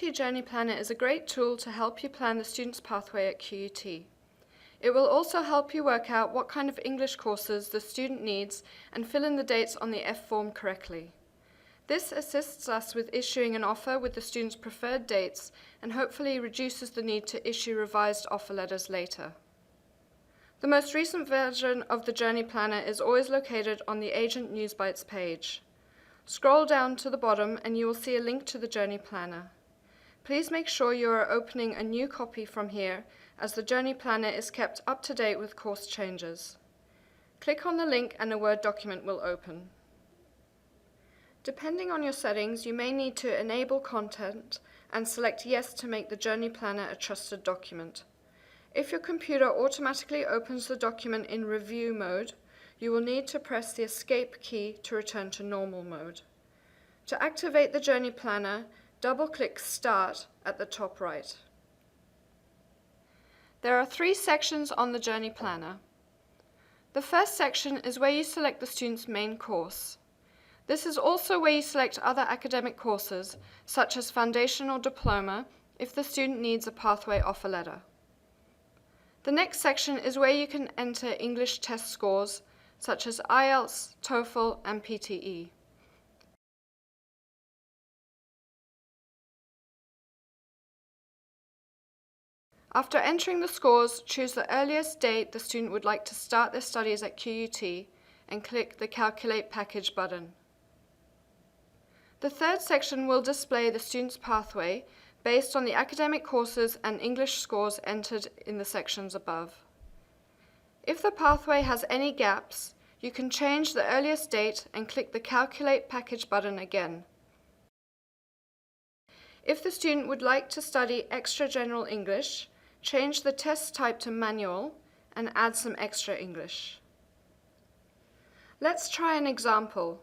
QUT Journey Planner is a great tool to help you plan the student's pathway at QUT. It will also help you work out what kind of English courses the student needs and fill in the dates on the F form correctly. This assists us with issuing an offer with the student's preferred dates and hopefully reduces the need to issue revised offer letters later. The most recent version of the Journey Planner is always located on the Agent Newsbites page. Scroll down to the bottom and you will see a link to the Journey Planner. Please make sure you are opening a new copy from here, as the Journey Planner is kept up to date with course changes. Click on the link and a Word document will open. Depending on your settings, you may need to enable content and select Yes to make the Journey Planner a trusted document. If your computer automatically opens the document in review mode, you will need to press the Escape key to return to normal mode. To activate the Journey Planner, double-click Start at the top right. There are 3 sections on the Journey Planner. The first section is where you select the student's main course. This is also where you select other academic courses, such as Foundation or Diploma, if the student needs a pathway offer letter. The next section is where you can enter English test scores, such as IELTS, TOEFL, and PTE. After entering the scores, choose the earliest date the student would like to start their studies at QUT and click the Calculate Package button. The third section will display the student's pathway based on the academic courses and English scores entered in the sections above. If the pathway has any gaps, you can change the earliest date and click the Calculate Package button again. If the student would like to study extra general English, change the test type to manual and add some extra English. Let's try an example.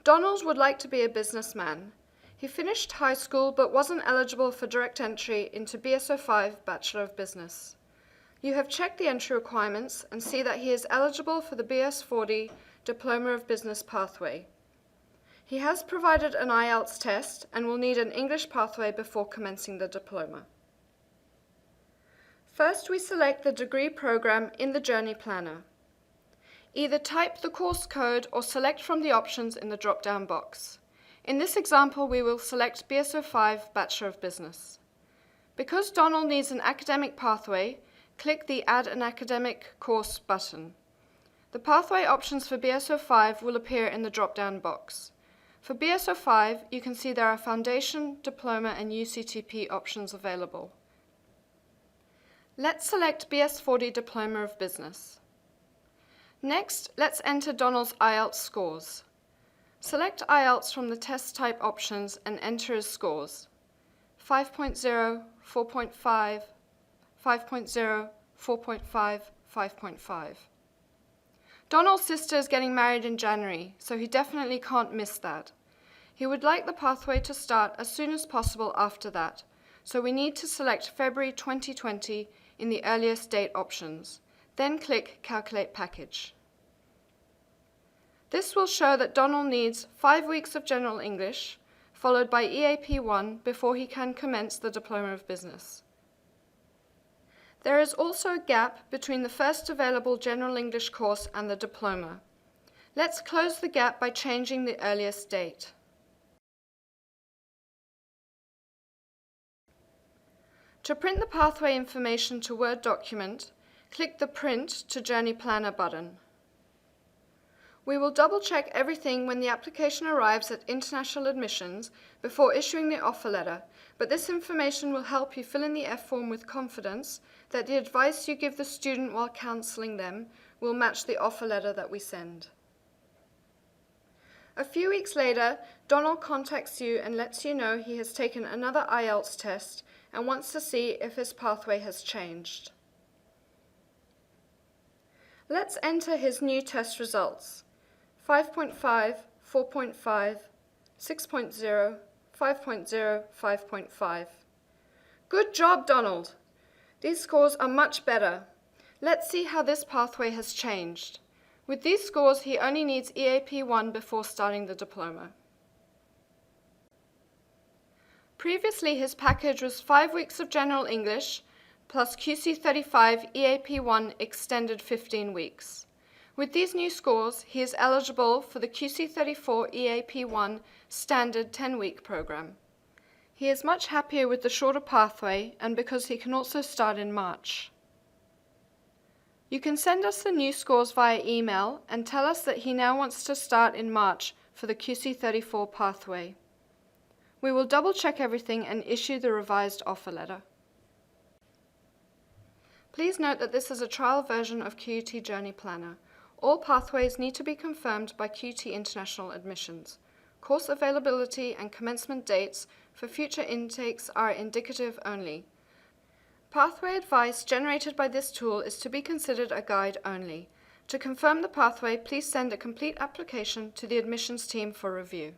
Donald would like to be a businessman. He finished high school but wasn't eligible for direct entry into BSO5 Bachelor of Business. You have checked the entry requirements and see that he is eligible for the BS40 Diploma of Business pathway. He has provided an IELTS test and will need an English pathway before commencing the diploma. First, we select the degree program in the Journey Planner. Either type the course code or select from the options in the drop-down box. In this example, we will select BSO5 Bachelor of Business. Because Donald needs an academic pathway, click the Add an Academic Course button. The pathway options for BSO5 will appear in the drop-down box. For BSO5, you can see there are Foundation, Diploma, and UCTP options available. Let's select BS40 Diploma of Business. Next, let's enter Donald's IELTS scores. Select IELTS from the test type options and enter his scores: 5.0, 4.5, 5.0, 4.5, 5.5. Donald's sister is getting married in January, so he definitely can't miss that. He would like the pathway to start as soon as possible after that, so we need to select February 2020 in the earliest date options, then click Calculate Package. This will show that Donald needs 5 weeks of General English, followed by EAP1 before he can commence the Diploma of Business. There is also a gap between the first available General English course and the diploma. Let's close the gap by changing the earliest date. To print the pathway information to Word document, click the Print to Journey Planner button. We will double-check everything when the application arrives at International Admissions before issuing the offer letter, but this information will help you fill in the F form with confidence that the advice you give the student while counseling them will match the offer letter that we send. A few weeks later, Donald contacts you and lets you know he has taken another IELTS test and wants to see if his pathway has changed. Let's enter his new test results: 5.5, 4.5, 6.0, 5.0, 5.5. Good job, Donald! These scores are much better. Let's see how this pathway has changed. With these scores, he only needs EAP1 before starting the diploma. Previously, his package was 5 weeks of General English plus QC35 EAP1 extended 15 weeks. With these new scores, he is eligible for the QC34 EAP1 standard 10-week program. He is much happier with the shorter pathway and because he can also start in March. You can send us the new scores via email and tell us that he now wants to start in March for the QC34 pathway. We will double-check everything and issue the revised offer letter. Please note that this is a trial version of QUT Journey Planner. All pathways need to be confirmed by QUT International Admissions. Course availability and commencement dates for future intakes are indicative only. Pathway advice generated by this tool is to be considered a guide only. To confirm the pathway, please send a complete application to the admissions team for review.